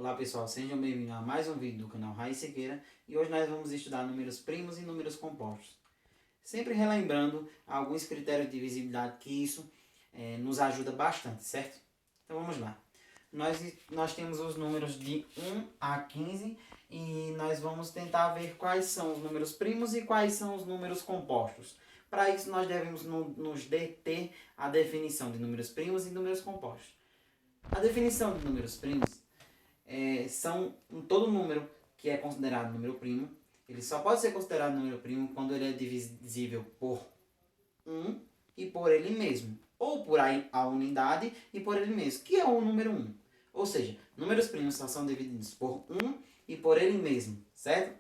Olá pessoal, sejam bem-vindos a mais um vídeo do canal Raiz Sequeira e hoje nós vamos estudar números primos e números compostos. Sempre relembrando alguns critérios de divisibilidade que isso nos ajuda bastante, certo? Então vamos lá. Nós temos os números de 1 a 15 e nós vamos tentar ver quais são os números primos e quais são os números compostos. Para isso nós devemos nos deter à definição de números primos e números compostos. A definição de números primos são todo número que é considerado número primo. Ele só pode ser considerado número primo quando ele é divisível por 1 e por ele mesmo. Ou por a unidade e por ele mesmo, que é o número 1. Ou seja, números primos só são divididos por 1 e por ele mesmo, certo?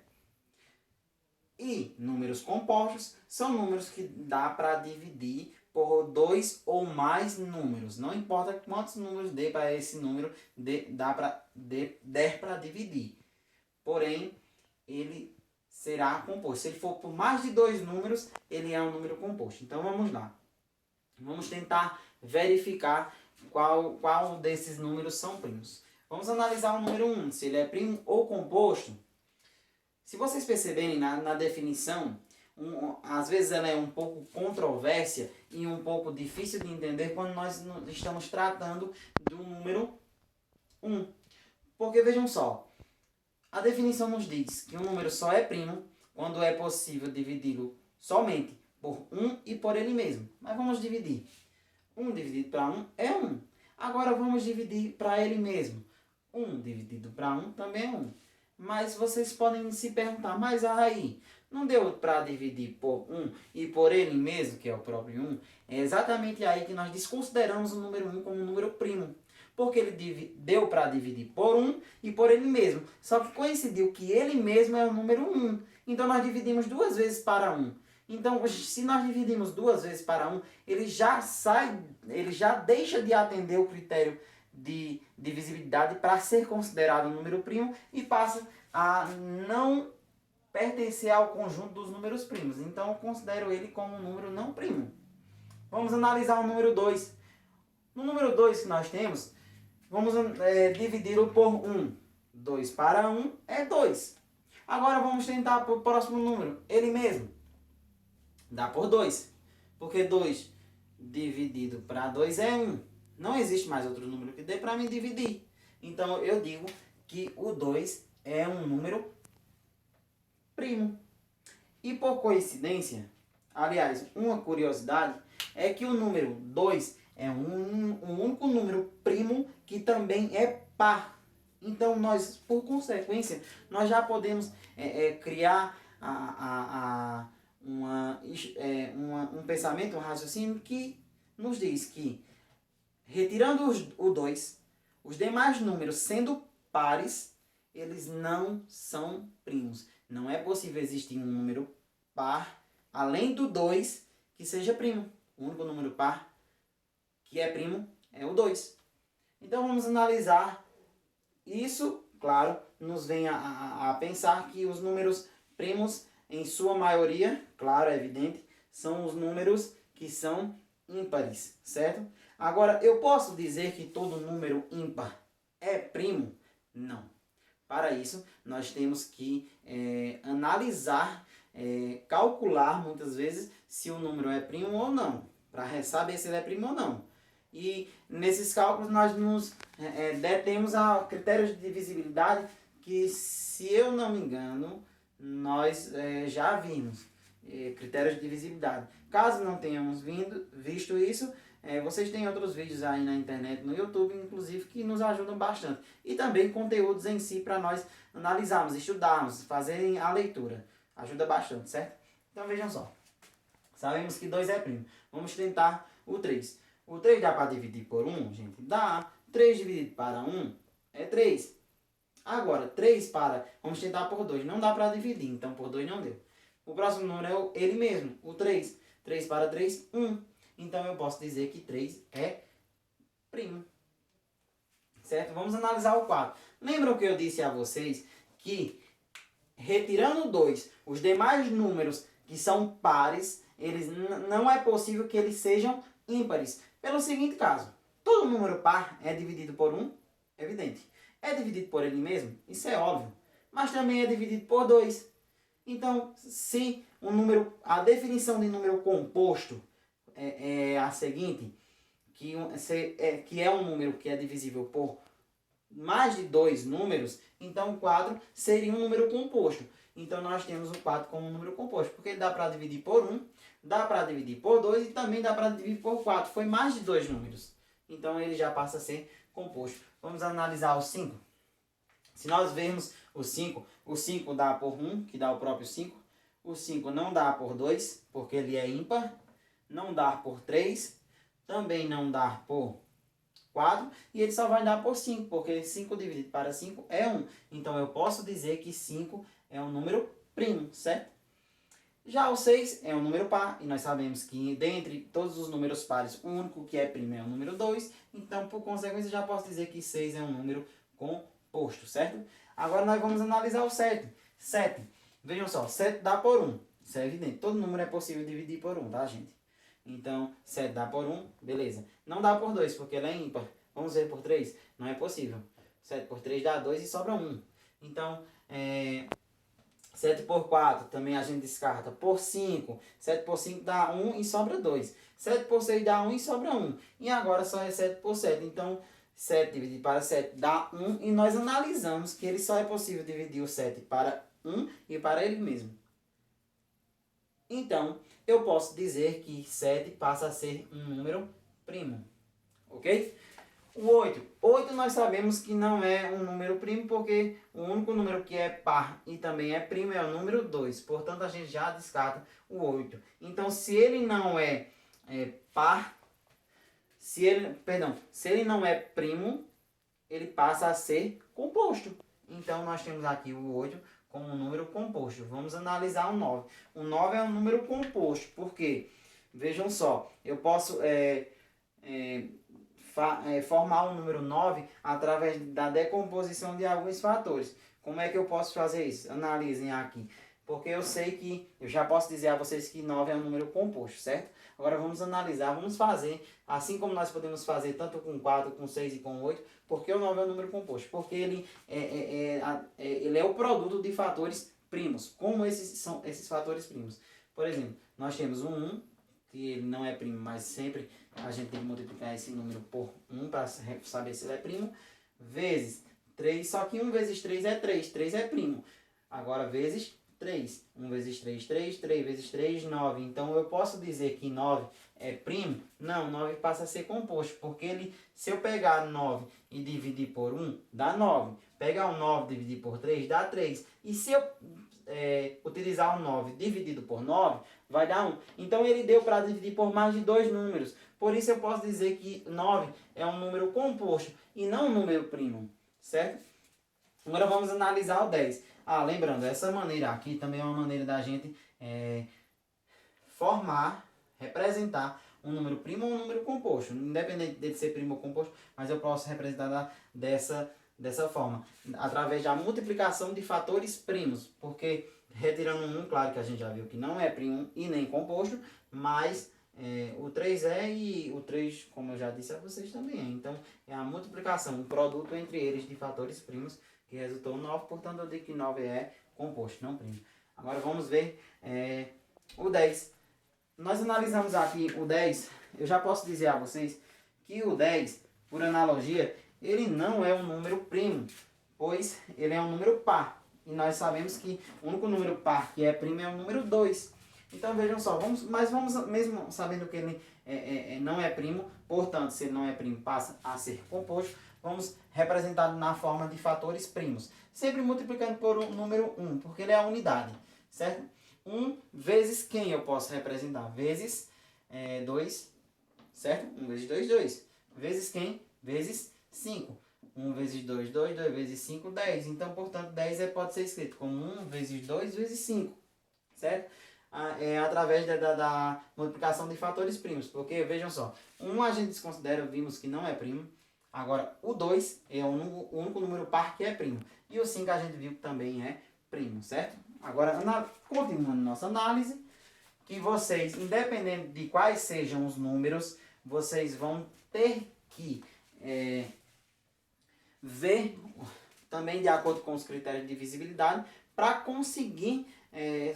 E números compostos são números que dá para dividir por dois ou mais números. Não importa quantos números dê para esse número, der para dividir. Porém, ele será composto. Se ele for por mais de dois números, ele é um número composto. Então vamos lá. Vamos tentar verificar qual desses números são primos. Vamos analisar o número 1, se ele é primo ou composto. Se vocês perceberem na definição, às vezes ela é um pouco controvérsia e um pouco difícil de entender quando nós estamos tratando do número 1. Porque vejam só, a definição nos diz que um número só é primo quando é possível dividi-lo somente por 1 e por ele mesmo. Mas vamos dividir. 1 dividido para 1 é 1. Agora vamos dividir para ele mesmo. 1 dividido para 1 também é 1. Mas vocês podem se perguntar, mas aí, não deu para dividir por 1 e por ele mesmo, que é o próprio 1? É exatamente aí que nós desconsideramos o número 1 como um número primo. Porque ele deu para dividir por 1 e por ele mesmo. Só que coincidiu que ele mesmo é o número 1. Então nós dividimos duas vezes para 1. Então, se nós dividimos duas vezes para 1, ele já deixa de atender o critério de divisibilidade para ser considerado um número primo e passa a não pertencer ao conjunto dos números primos. Então, eu considero ele como um número não primo. Vamos analisar o número 2. No número 2 que nós temos, vamos dividi-lo por 1. 2 para 1 é 2. Agora vamos tentar para o próximo número, ele mesmo. Dá por 2. Porque 2 dividido para 2 é 1. Não existe mais outro número que dê para me dividir. Então eu digo que o 2 é um número primo. E por coincidência, aliás, uma curiosidade, é que o número 2 é um único número primo que também é par. Então nós, por consequência, nós já podemos criar um pensamento, um raciocínio que nos diz que, retirando o 2, os demais números sendo pares, eles não são primos. Não é possível existir um número par, além do 2, que seja primo. O único número par que é primo é o 2. Então vamos analisar isso. Claro, nos vem a pensar que os números primos, em sua maioria, claro, é evidente, são os números que são ímpares, certo? Agora, eu posso dizer que todo número ímpar é primo? Não. Para isso, nós temos que analisar, calcular muitas vezes se o número é primo ou não, para saber se ele é primo ou não. E nesses cálculos nós nos detemos a critérios de divisibilidade que, se eu não me engano, nós já vimos. Critérios de divisibilidade. Caso não tenhamos visto isso, vocês têm outros vídeos aí na internet, no YouTube, inclusive, que nos ajudam bastante. E também conteúdos em si para nós analisarmos, estudarmos, fazerem a leitura. Ajuda bastante, certo? Então vejam só. Sabemos que 2 é primo. Vamos tentar o 3. O 3 dá para dividir por 1, gente? Dá. 3 dividido para 1 é 3. Agora, 3 para... Vamos tentar por 2. Não dá para dividir, então por 2 não deu. O próximo número é ele mesmo, o 3. 3 para 3, 1. Então eu posso dizer que 3 é primo. Certo? Vamos analisar o 4. Lembram que eu disse a vocês que, retirando 2, os demais números que são pares, eles não é possível que eles sejam ímpares. Pelo seguinte caso, todo número par é dividido por 1, evidente. É dividido por ele mesmo? Isso é óbvio. Mas também é dividido por 2. Então, se um número, a definição de número composto é a seguinte, que é um número que é divisível por mais de 2 números, então o 4 seria um número composto. Então nós temos o 4 como um número composto, porque dá para dividir por 1, dá para dividir por 2 e também dá para dividir por 4. Foi mais de 2 números. Então ele já passa a ser composto. Vamos analisar o 5. Se nós vermos o 5 dá por 1, que dá o próprio 5. O 5 não dá por 2, porque ele é ímpar. Não dá por 3. Também não dá por 4. E ele só vai dar por 5, porque 5 dividido para 5 é 1. Então eu posso dizer que 5 é um número primo, certo? Já o 6 é um número par, e nós sabemos que dentre todos os números pares, o único que é primo é o número 2. Então, por consequência, já posso dizer que 6 é um número composto, certo? Agora nós vamos analisar o 7. 7, vejam só, 7 dá por 1. Isso é evidente, todo número é possível dividir por 1, tá, gente? Então, 7 dá por 1, beleza. Não dá por 2, porque ele é ímpar. Vamos ver por 3? Não é possível. 7 por 3 dá 2 e sobra 1. Então, 7 por 4 também a gente descarta. Por 5, 7 por 5 dá 1 e sobra 2. 7 por 6 dá 1 e sobra 1. E agora só é 7 por 7. Então, 7 dividido para 7 dá 1. E nós analisamos que ele só é possível dividir o 7 para 1 e para ele mesmo. Então, eu posso dizer que 7 passa a ser um número primo. Ok? O 8. 8 nós sabemos que não é um número primo, porque o único número que é par e também é primo é o número 2. Portanto, a gente já descarta o 8. Então, se ele não é par, se ele não é primo, ele passa a ser composto. Então, nós temos aqui o 8 como um número composto. Vamos analisar o 9. O 9 é um número composto. Por quê? Vejam só, eu posso formar o número 9 através da decomposição de alguns fatores. Como é que eu posso fazer isso? Analisem aqui. Porque eu sei que, eu já posso dizer a vocês que 9 é um número composto, certo? Agora vamos analisar, vamos fazer, assim como nós podemos fazer tanto com 4, com 6 e com 8, porque o 9 é um número composto? Porque ele é o produto de fatores primos. Como esses são esses fatores primos? Por exemplo, nós temos um 1, que ele não é primo, mas sempre a gente tem que multiplicar esse número por 1 para saber se ele é primo, vezes 3, só que 1 vezes 3 é 3, 3 é primo. Agora vezes 3, 1 vezes 3, 3, 3 vezes 3, 9. Então eu posso dizer que 9 é primo? Não, 9 passa a ser composto, porque se eu pegar 9 e dividir por 1, dá 9. Pegar o 9 e dividir por 3, dá 3. E se eu utilizar o 9 dividido por 9, vai dar 1. Então ele deu para dividir por mais de 2 números. Por isso eu posso dizer que 9 é um número composto e não um número primo, certo? Agora vamos analisar o 10. Lembrando, essa maneira aqui também é uma maneira da gente representar um número primo ou um número composto. Independente de ser primo ou composto, mas eu posso representar dessa forma, através da multiplicação de fatores primos, porque retirando um, claro que a gente já viu que não é primo e nem composto, mas o 3 e o 3, como eu já disse a vocês, também é. Então, é a multiplicação, o produto entre eles de fatores primos, que resultou 9, portanto eu digo que 9 é composto, não primo. Agora vamos ver o 10. Nós analisamos aqui o 10, eu já posso dizer a vocês que o 10, por analogia, ele não é um número primo, pois ele é um número par. E nós sabemos que o único número par que é primo é o número 2. Então vejam só, vamos mesmo sabendo que ele não é primo, portanto, se ele não é primo, passa a ser composto, vamos representar na forma de fatores primos. Sempre multiplicando por um número 1, porque ele é a unidade, certo? 1 vezes quem eu posso representar? Vezes 2, certo? 1 vezes 2, 2. Vezes quem? Vezes 5. 1 vezes 2, 2. 2 vezes 5, 10. Então, portanto, 10 pode ser escrito como 1 vezes 2 vezes 5. Certo? Através da multiplicação de fatores primos. Porque, vejam só, 1 a gente desconsidera, vimos que não é primo. Agora, o 2 é o único número par que é primo. E o 5 a gente viu que também é primo, certo? Agora, continuando nossa análise, que vocês, independente de quais sejam os números, vocês vão ter que ver também de acordo com os critérios de divisibilidade para conseguir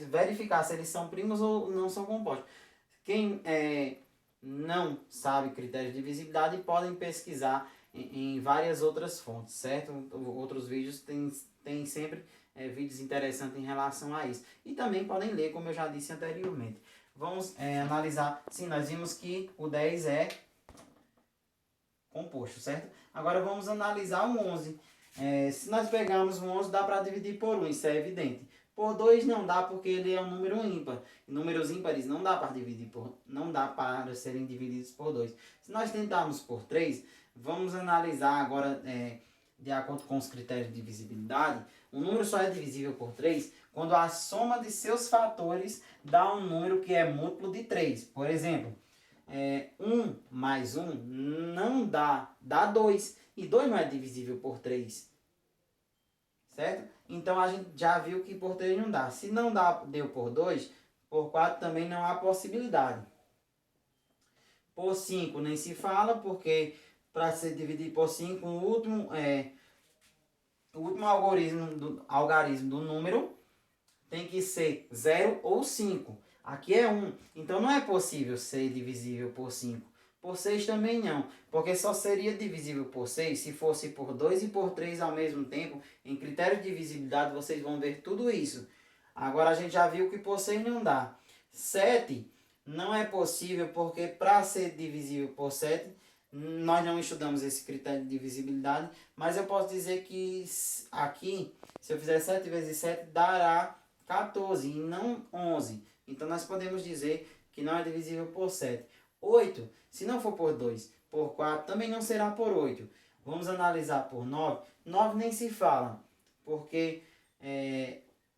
verificar se eles são primos ou não são compostos. Quem não sabe critérios de divisibilidade podem pesquisar em várias outras fontes, certo? Outros vídeos tem sempre vídeos interessantes em relação a isso. E também podem ler, como eu já disse anteriormente. Vamos analisar. Sim, nós vimos que o 10 é composto, certo? Agora vamos analisar o 11. Se nós pegarmos o 11, dá para dividir por 1, isso é evidente. Por 2 não dá porque ele é um número ímpar. Números ímpares não dá para dividir não dá para serem divididos por 2. Se nós tentarmos por 3, vamos analisar agora de acordo com os critérios de divisibilidade. Um número só é divisível por 3 quando a soma de seus fatores dá um número que é múltiplo de 3. Por exemplo, 1 mais 1 não dá 2. E 2 não é divisível por 3. Certo? Então a gente já viu que por 3 não dá. Se não deu por 2, por 4 também não há possibilidade. Por 5 nem se fala, porque para ser dividido por 5, o último algarismo do número tem que ser 0 ou 5. Aqui é 1. Então não é possível ser divisível por 5. Por 6 também não, porque só seria divisível por 6 se fosse por 2 e por 3 ao mesmo tempo. Em critério de divisibilidade vocês vão ver tudo isso. Agora a gente já viu que por 6 não dá. 7 não é possível porque para ser divisível por 7, nós não estudamos esse critério de divisibilidade, mas eu posso dizer que aqui, se eu fizer 7 vezes 7, dará 14 e não 11. Então nós podemos dizer que não é divisível por 7. 8, se não for por 2, por 4, também não será por 8. Vamos analisar por 9. 9 nem se fala, porque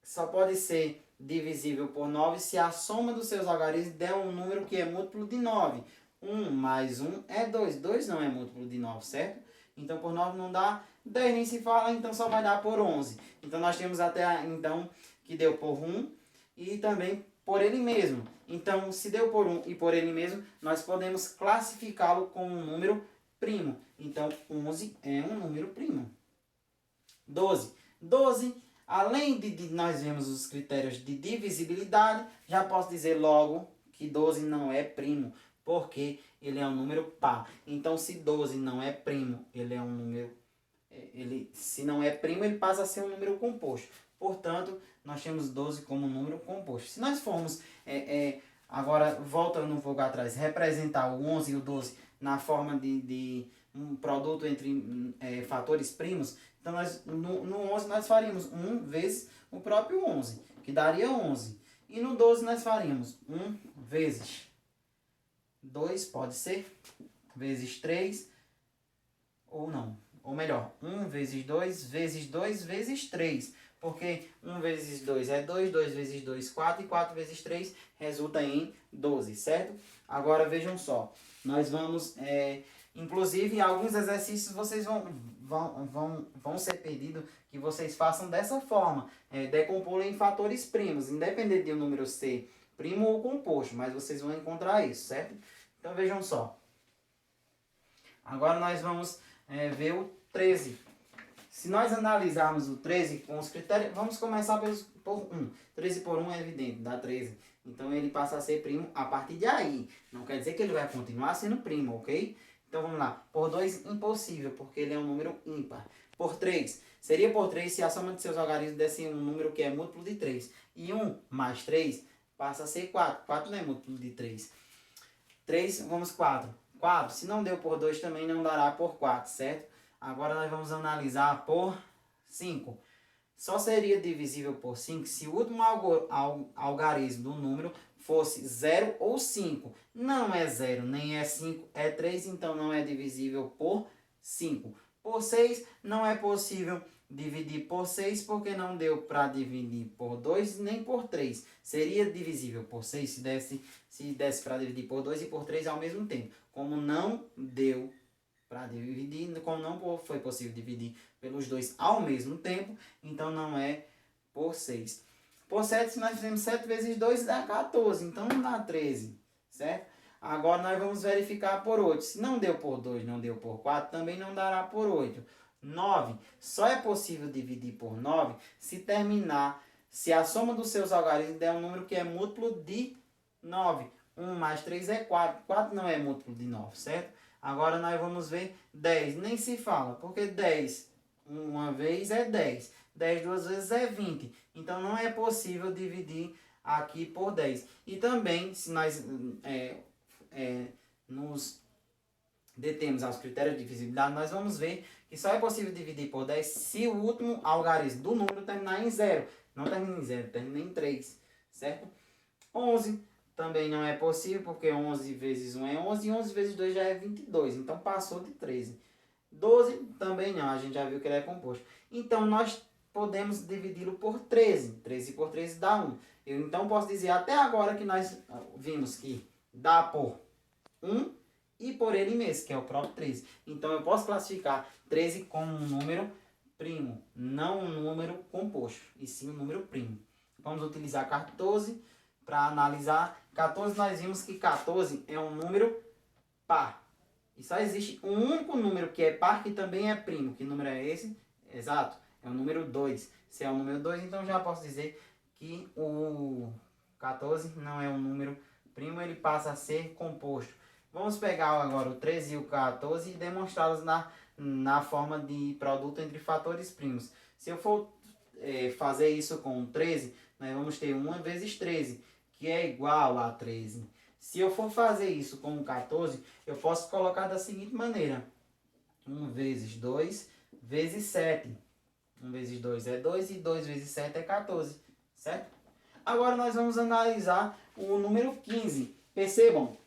só pode ser divisível por 9 se a soma dos seus algarismos der um número que é múltiplo de 9. 1 mais 1 é 2. 2 não é múltiplo de 9, certo? Então por 9 não dá. 10 nem se fala, então só vai dar por 11. Então nós temos até então que deu por 1 e também por ele mesmo. Então, se deu por 1 e por ele mesmo, nós podemos classificá-lo como um número primo. Então, 11 é um número primo. 12. 12, além de nós vermos os critérios de divisibilidade, já posso dizer logo que 12 não é primo, porque ele é um número par. Então, se 12 não é primo, ele é um número... se não é primo, ele passa a ser um número composto. Portanto, nós temos 12 como número composto. Se nós formos, agora voltando um pouco atrás, representar o 11 e o 12 na forma de um produto entre fatores primos, então no 11 nós faríamos 1 vezes o próprio 11, que daria 11. E no 12 nós faríamos 1 vezes 2, pode ser, vezes 3, ou não. Ou melhor, 1 vezes 2, vezes 2, vezes 3. Porque 1 vezes 2 é 2, 2 vezes 2, 4, e 4 vezes 3 resulta em 12, certo? Agora vejam só, nós vamos, inclusive alguns exercícios vocês vão ser pedidos que vocês façam dessa forma, decompô-lo em fatores primos, independente de o número ser primo ou composto, mas vocês vão encontrar isso, certo? Então vejam só, agora nós vamos ver o 13. Se nós analisarmos o 13 com os critérios, vamos começar por 1. 13 por 1 é evidente, dá 13. Então ele passa a ser primo a partir de aí. Não quer dizer que ele vai continuar sendo primo, ok? Então vamos lá. Por 2, impossível, porque ele é um número ímpar. Por 3, seria por 3 se a soma de seus algarismos desse um número que é múltiplo de 3. E 1 mais 3 passa a ser 4. 4 não é múltiplo de 3. 3, vamos 4. 4, se não deu por 2, também não dará por 4, certo? Agora nós vamos analisar por 5. Só seria divisível por 5 se o último algarismo do número fosse 0 ou 5. Não é 0, nem é 5, é 3, então não é divisível por 5. Por 6 não é possível dividir por 6 porque não deu para dividir por 2 nem por 3. Seria divisível por 6 se desse para dividir por 2 e por 3 ao mesmo tempo. Como não deu para dividir, como não foi possível dividir pelos dois ao mesmo tempo, então não é por 6. Por 7, se nós fizermos 7 vezes 2, dá 14, então não dá 13, certo? Agora nós vamos verificar por 8. Se não deu por 2, não deu por 4, também não dará por 8. 9. Só é possível dividir por 9 se a soma dos seus algarismos der um número que é múltiplo de 9. 1 mais 3 é 4. 4 não é múltiplo de 9, certo? Agora nós vamos ver 10. Nem se fala, porque 10 uma vez é 10. 10 duas vezes é 20. Então não é possível dividir aqui por 10. E também, se nós nos detemos aos critérios de divisibilidade, nós vamos ver que só é possível dividir por 10 se o último algarismo do número terminar em 0. Não termina em 0, termina em 3, certo? 11 também não é possível, porque 11 vezes 1 é 11 e 11 vezes 2 já é 22. Então passou de 13. 12 também não, a gente já viu que ele é composto. Então nós podemos dividi-lo por 13. 13 por 13 dá 1. Eu então posso dizer até agora que nós vimos que dá por 1 e por ele mesmo, que é o próprio 13. Então eu posso classificar 13 como um número primo, não um número composto, e sim um número primo. Vamos utilizar 14 para analisar. 14 nós vimos que 14 é um número par. E só existe um único número que é par, que também é primo. Que número é esse? Exato, é o número 2. Se é o número 2, então já posso dizer que o 14 não é um número primo, ele passa a ser composto. Vamos pegar agora o 13 e o 14 e demonstrá-los na forma de produto entre fatores primos. Se eu for fazer isso com o 13, nós vamos ter 1 vezes 13, que é igual a 13. Se eu for fazer isso com o 14, eu posso colocar da seguinte maneira. 1 vezes 2 vezes 7. 1 vezes 2 é 2 e 2 vezes 7 é 14, certo? Agora nós vamos analisar o número 15. Percebam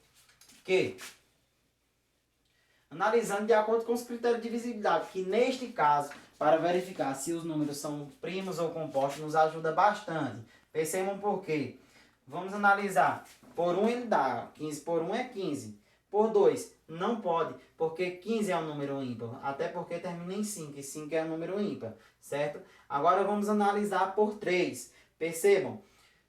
que, analisando de acordo com os critérios de divisibilidade, que neste caso, para verificar se os números são primos ou compostos, nos ajuda bastante. Percebam por quê. Vamos analisar. Por 1 ele dá, 15 por 1 é 15. Por 2 não pode, porque 15 é um número ímpar, até porque termina em 5, e 5 é um número ímpar, certo? Agora vamos analisar por 3. Percebam,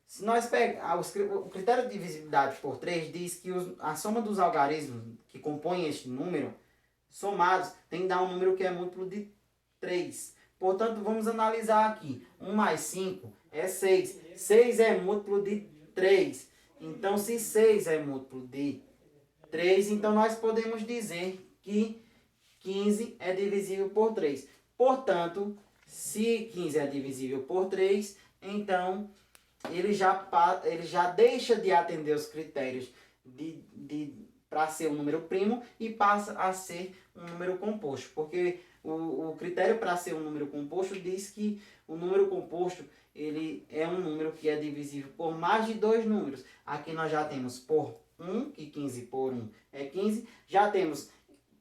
se nós pegarmos o critério de divisibilidade por 3 diz que a soma dos algarismos que compõem este número, somados, tem que dar um número que é múltiplo de 3. Portanto, vamos analisar aqui. 1 mais 5 é 6. 6 é múltiplo de 3. Então, se 6 é múltiplo de 3, então nós podemos dizer que 15 é divisível por 3. Portanto, se 15 é divisível por 3, então ele já deixa de atender os critérios para ser um número primo e passa a ser um número composto. Porque o critério para ser um número composto diz que o número composto ele é um número que é divisível por mais de 2 números. Aqui nós já temos por 1, que 15 por 1 é 15. Já temos,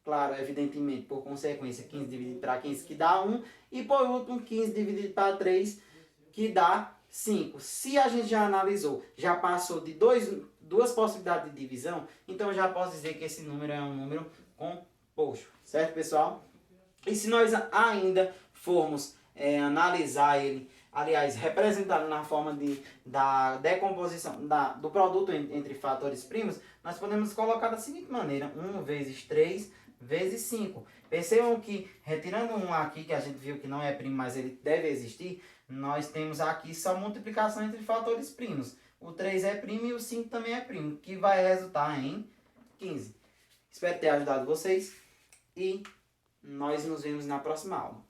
claro, evidentemente, por consequência, 15 dividido para 15, que dá 1. E por último, 15 dividido para 3, que dá 5. Se a gente já analisou, já passou de duas possibilidades de divisão, então eu já posso dizer que esse número é um número composto. Certo, pessoal? E se nós ainda formos analisar ele, aliás, representado na forma da decomposição do produto entre fatores primos, nós podemos colocar da seguinte maneira: 1 vezes 3 vezes 5. Percebam que, retirando um aqui, que a gente viu que não é primo, mas ele deve existir, nós temos aqui só multiplicação entre fatores primos. O 3 é primo e o 5 também é primo, que vai resultar em 15. Espero ter ajudado vocês e nós nos vemos na próxima aula.